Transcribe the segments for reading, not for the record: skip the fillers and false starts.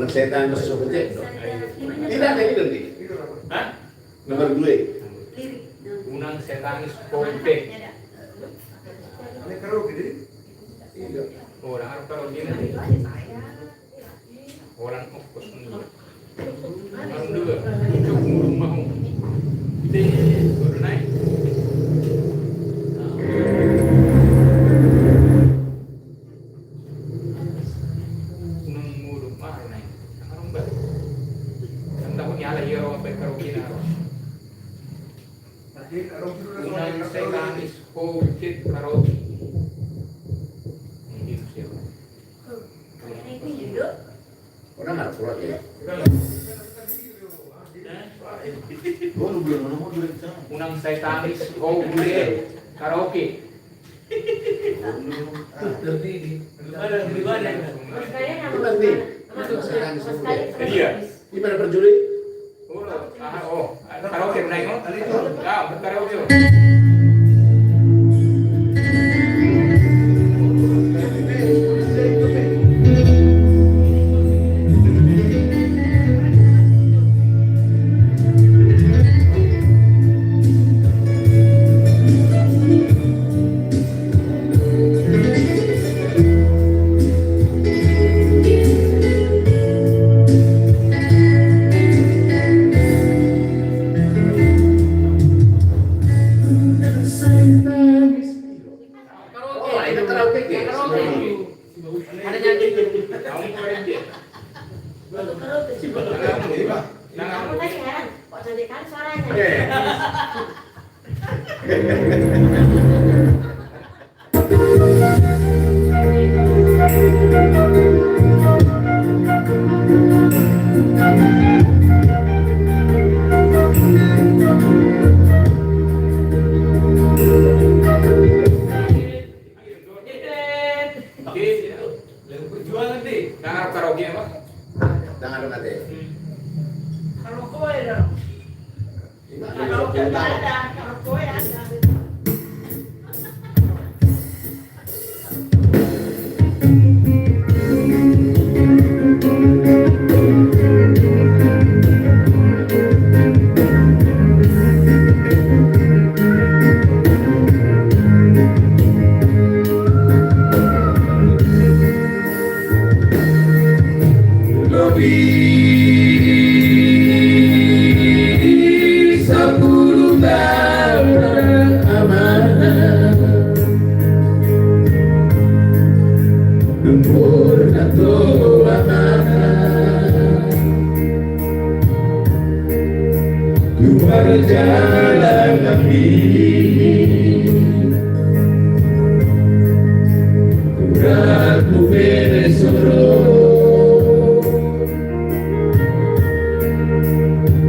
Setan masuk ke tidak ada itu nih. Hah? Nomor 2. Unang setan kopi. Ini keruh gini. Orang apa kalau gini? Orang fokus dulu. Orang dulu. Cukup mau. Ini baru naik. Unang setanis COVID karaoke. Ini siapa? Orang nggak kuat ya. Unang setanis COVID karaoke. Iya. Gimana perjuli? Karaoke naik no? Ya, karaoke. Perjuangan deh. Nah, karaoke apa? Jangan lupa deh. Kalau kue dong. Kalau kue ada, kalau kue ada. Lebih 10 tahun amanah umur atau amanah ku berjalan kaki kurangku beresoro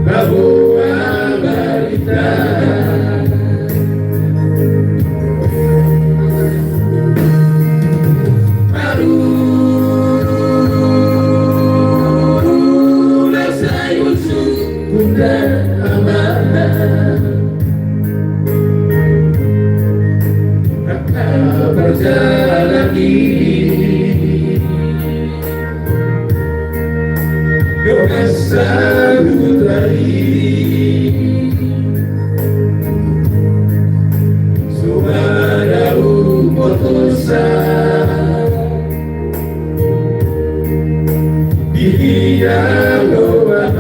bahwa balita barulah saya bunda amanah raka berjalan ini dengan sambut Sumada putusan dia doa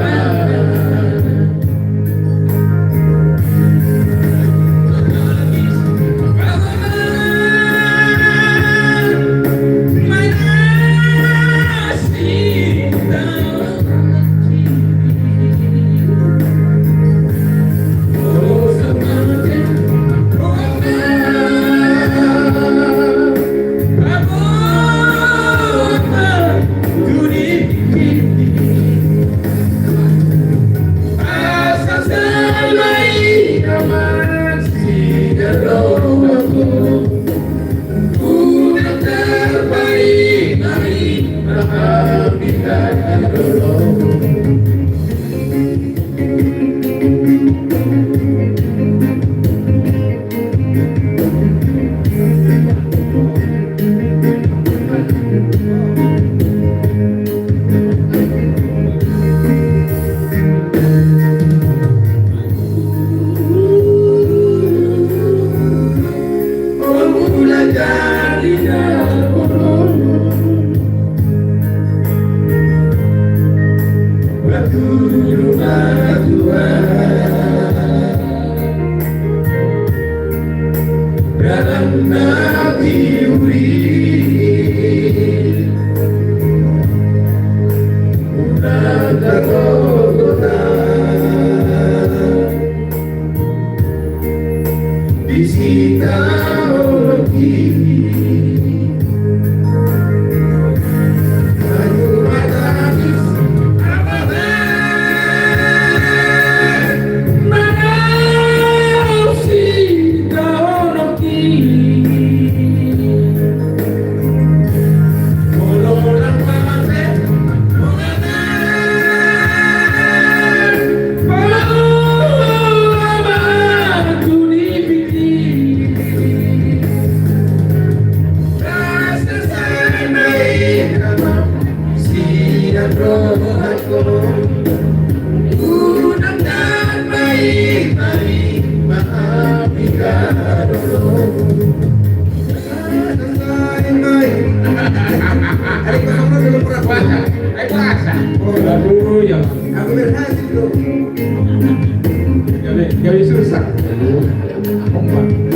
Gabi susah.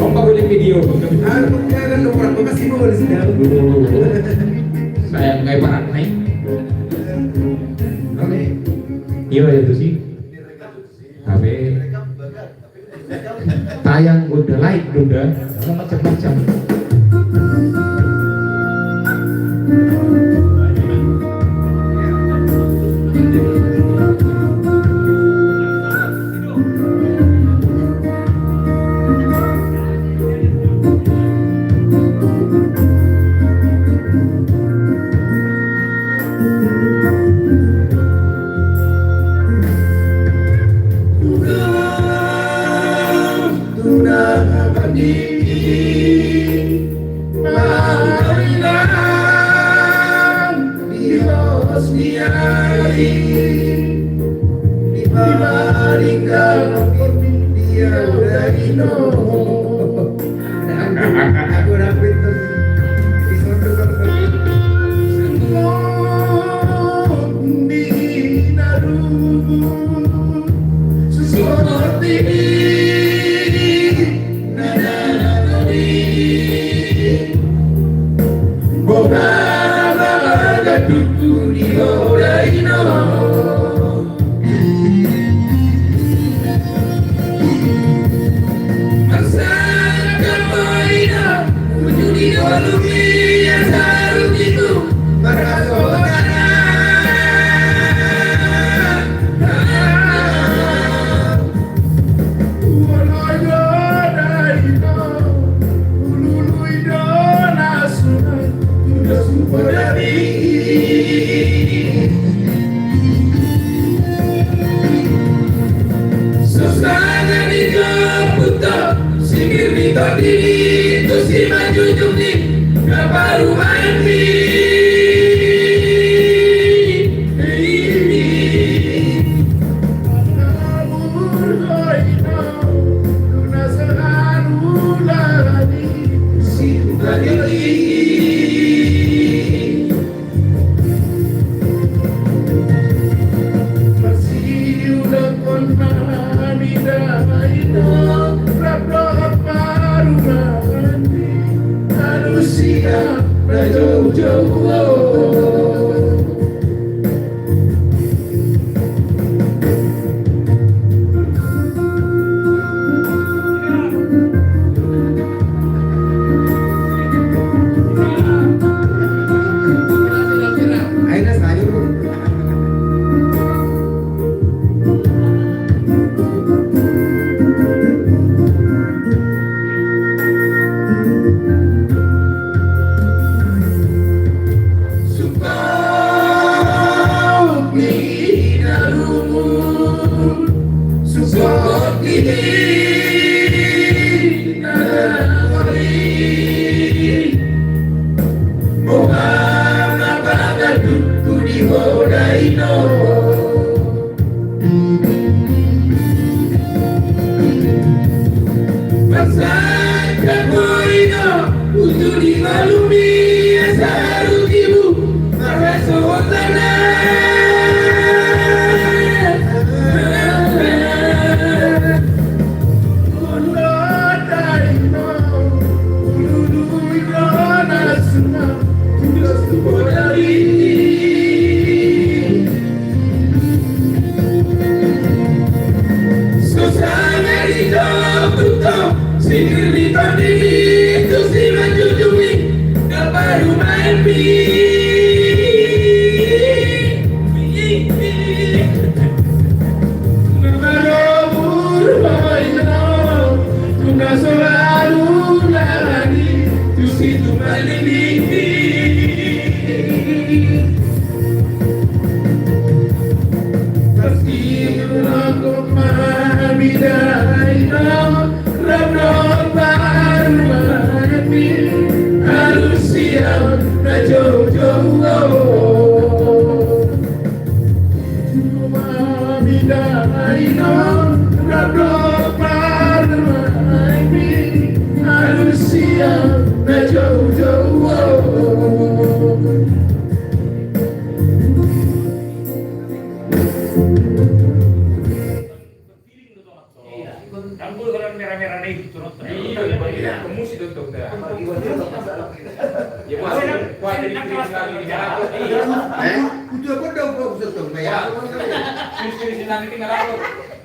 Omba boleh video. Saya nggak parah naik. Iya itu sih. Tapi tayang udah like udah macam-macam.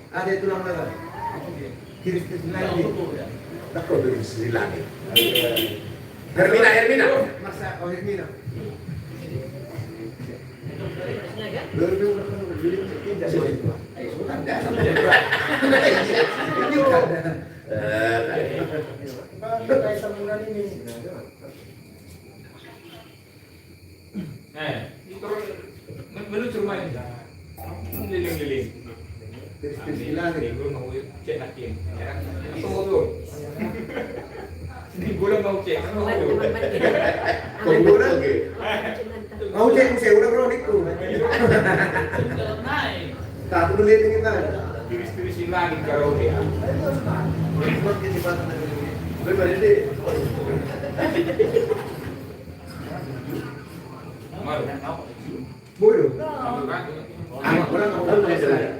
Ada tulang lada. Kiri lagi. Takut dari Sri Lanka. Hermina. Masa oh Hermina. Itu menuju rumah ini. Liling-liling. Gue mau cek lagi. Tunggu tuh. Ini gue mau cek. Kuburan. Mau cek saya udah bro itu. Tak perlu lihat kita. Tiris-tirisin lagi kalau dia. Berbeda deh. Bodoh. Anak orang mau tahu saya.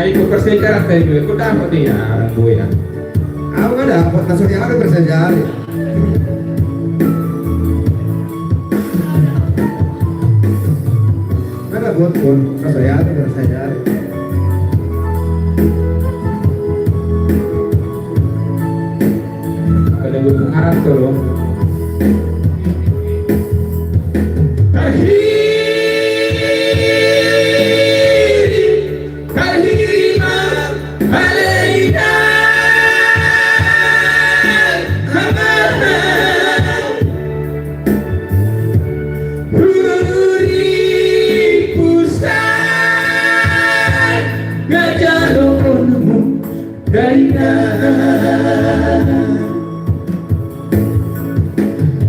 Ikut persejarah tadi, ikut apa nih ya, Bu ya? Aku nggak dapat, langsung yang ada bersejarah. Ada buat pun, saya ada bersejarah. Ada buku Arab tuh loh.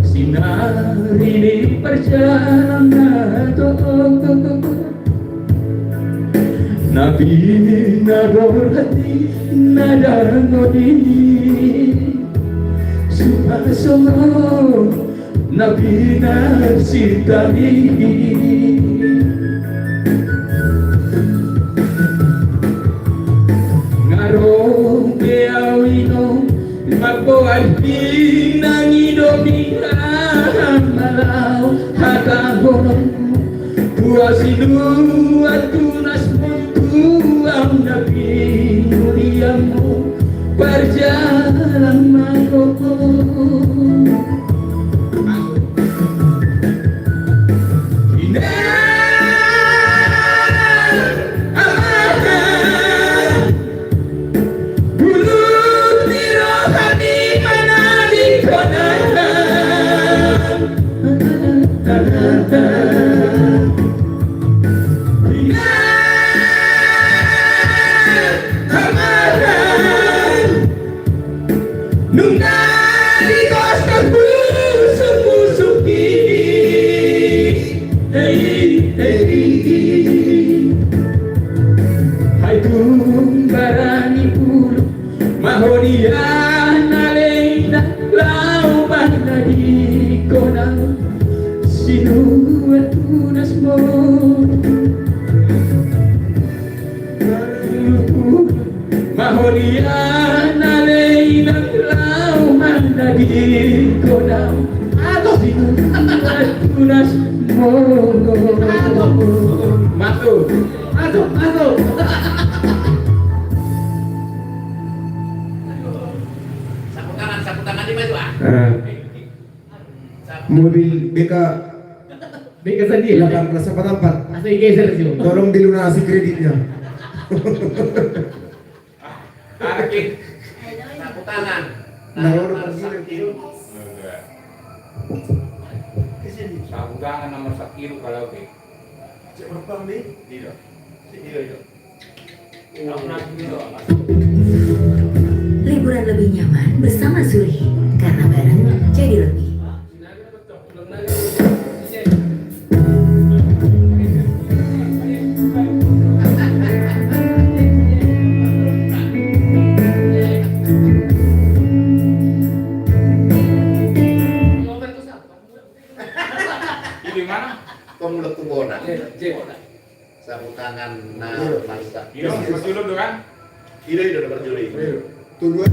sinar ini perjalanan Nabi nabur hati nada ngodi Subhanallah Nabi nasitani Ngarong keawino magboalpi nangidomina malau hatagono puasidu atunas muntu ang Nabi muliamu perjalanan makoko Sapu tangan di mana tuh? Mobil BK Bika sendiri 1844 asal geser sih tolong dilunasi kreditnya. Tarik. Sapu tangan. Nah, udah pergi. Sapu tangan nomor 1 kilo kalau oke. Cek berapa nih? Tidak. Tidak. Liburan lebih nyaman bersama Suri karena bareng jadi lebih. Di mana? Pemulut tubonan. J. Sapu tangan nah masa. Iya, masih dulu tuh kan? Ide udah berjuri. Tunggu.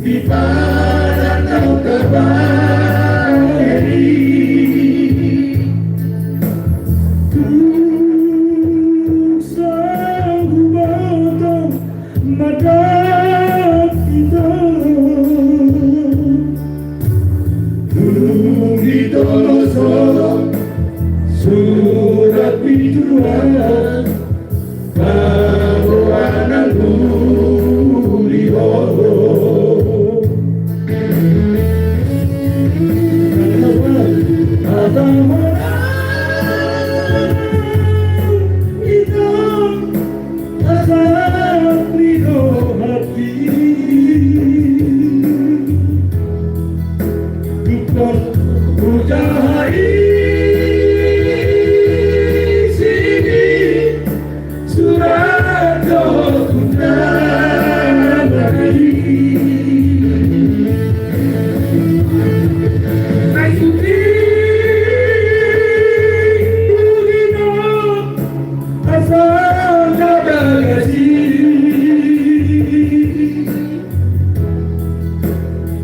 Di Ditolosok surat biduan bawanan uliho itu asal ridho hati bukan ujahai sini surat dokungan lagi naikuti bugino asal jaga kasih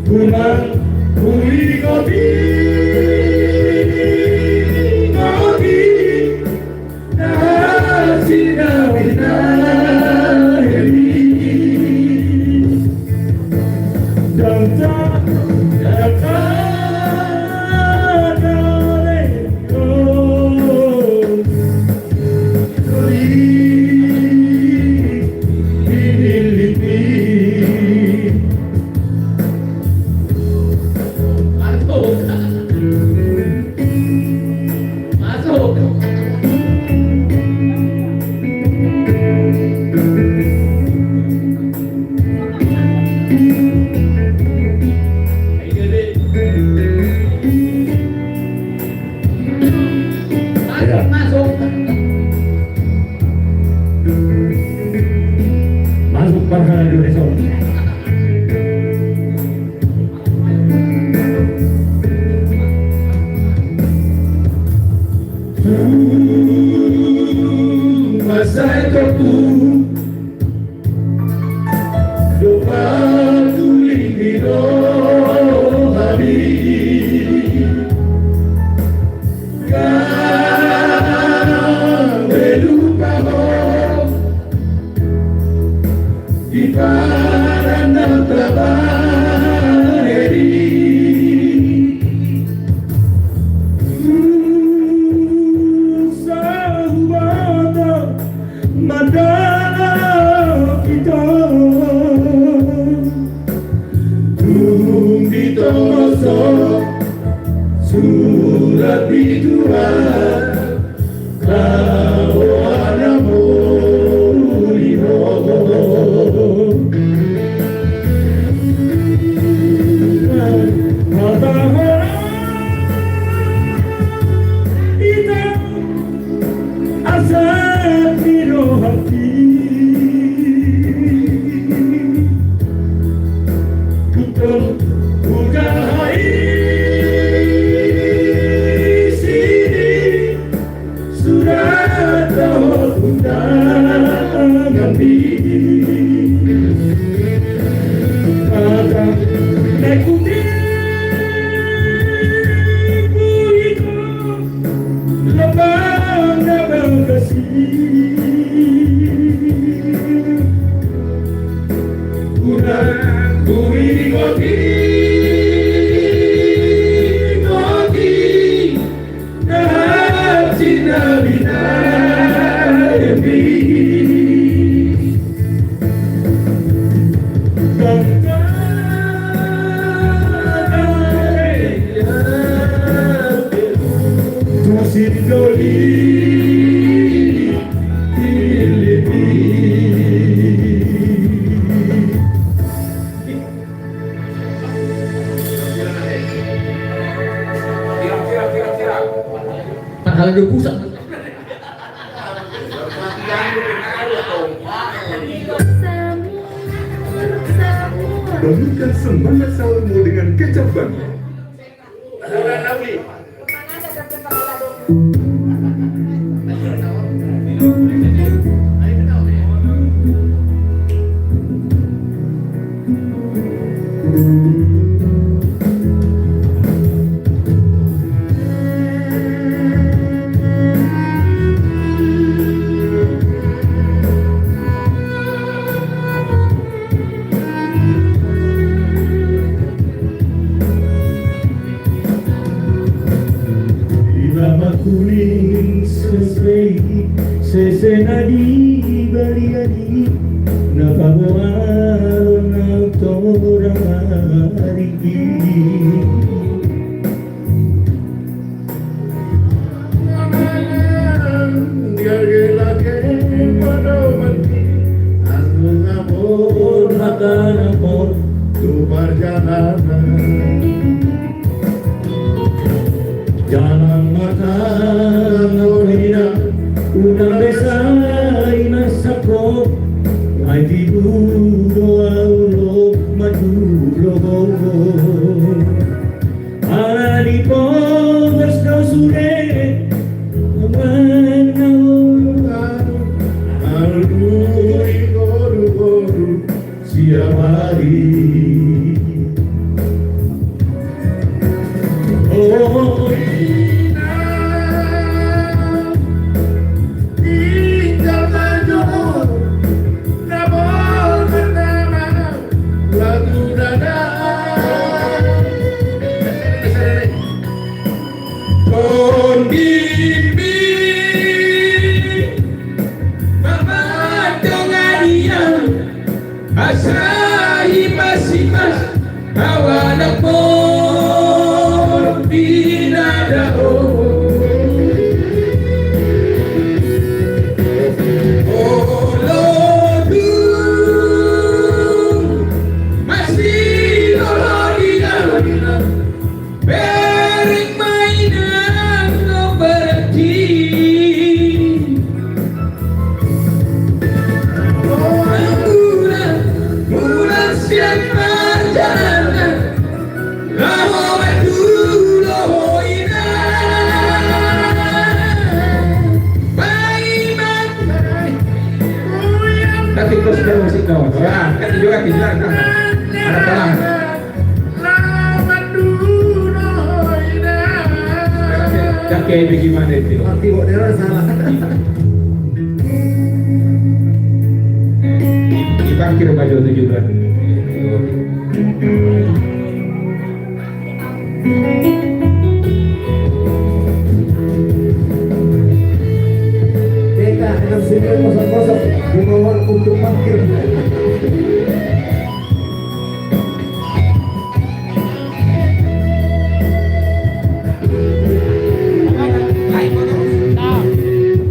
pulang Uli kopi, nasi dawina heli, dan tak masuk Parhana Indonesia. Masa itu doa tuling hiro hari lupa di parana tabaheri sahabat madana kita ditolosok surat biduan bawanan uliho itu asal ridho hati bukan ujahai sini surat undangan ada naikuti itu lebang dabang kasih udah bumi kopi dah cinta bina Padahal udah pusat. Bangunkan semangat sahurmu dengan kecap bangga. Nama kuning sesuai sesenadi baliadi napagoan autorang arigi amor tu perjalanan jalan makan orina una mesa inasako ay di duro aulo maduro ari po gusto sure siap hari oh tinggal maju namun bernama lagu dada Kondisi Mama Tongaria Asai Masimas Awanak mo Dinadao Olodu Masih Olodina Bering mainan no berhenti Bulan siang perjalanan Lama dulu ina tapi terus dia musik dong ya kan juga tidak ada pelan lama dulu ina dan kayak bagaimana itu Mati kok dia salah. diparkir baju itu juga Kita dengan sini kosong-kosong dimohon untuk parkir.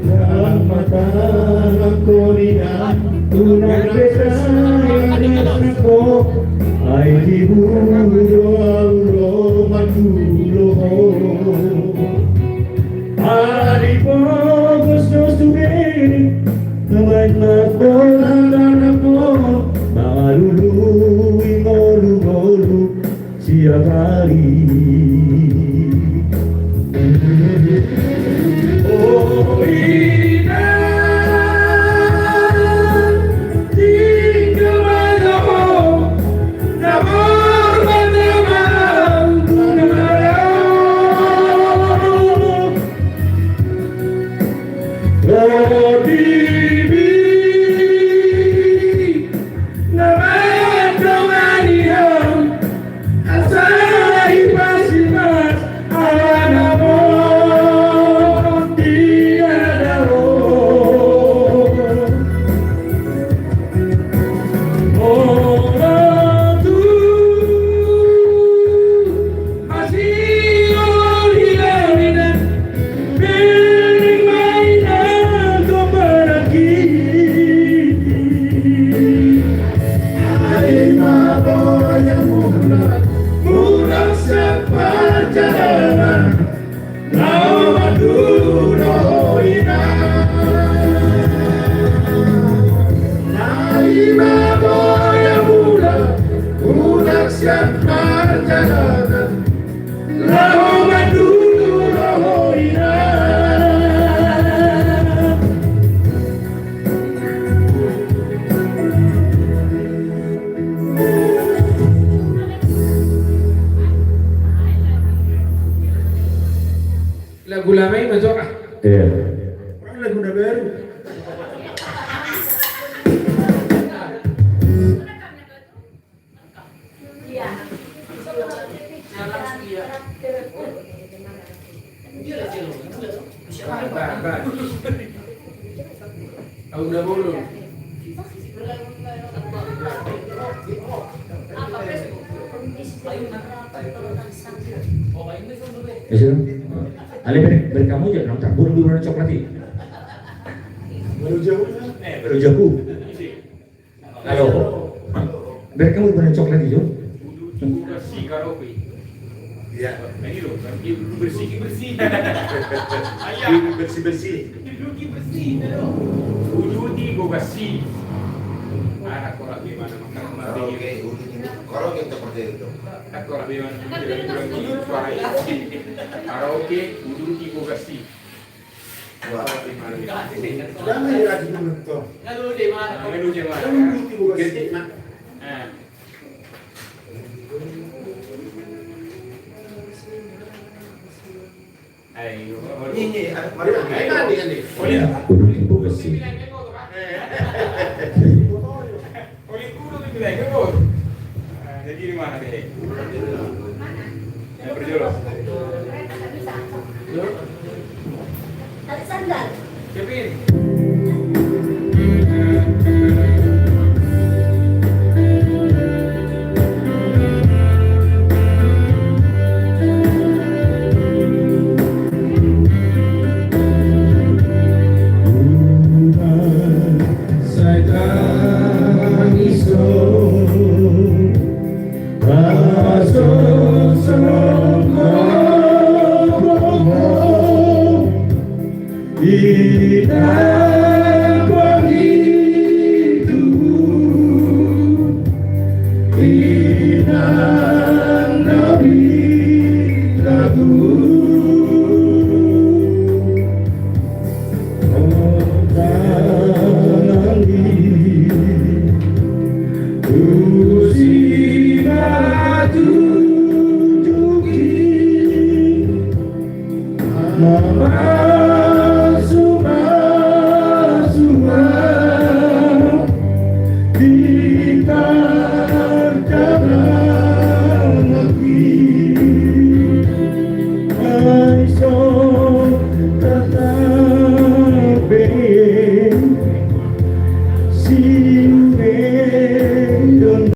dalam mata korina tunang desa inasako ay diburo aulo madulo ari po gusto sugin naman magbolang mo maluluwi ngolu-ngolu siap hari oh ina tinggal madaho namor manamang tunalaw oh bibi naman tonganihan asay pasimas awan amor tiada orang tu masih oleh bering mainan kau pergi ay mabor yang murah seperjalanan lama dulu ina ay mabor yang murah seperjalanan lama dulu ina lagu lama ini masuk ah? Iya. Lagu udah baru. Bah. Aku udah belum. Ya sudah. Ale kamu aja nonton burung di warna coklat ini. Baru jauh. Baru jauh. Halo. Dari kamu warna coklat hijau. Udu bersih karaoke. Iya. Ini loh, bersih. Ayah. Bersih-bersih. Duduki bersih, loh. Udu tigo bersih. Anak orang gimana makan Karaoke, karaoke seperti itu. Aku orang gimana suara itu. Karaoke, udu tigo bersih. Wah, Jangan dirajin menonton. Lalu di mana? Jangan berhenti buka kritik mak. Ayo, Ini, mari mandi kan nih. Kudu timbul bersih. Oli kudu itu bilang ke jadi di mana deh? Berjolos. Tarik sandal. Kevin. Mama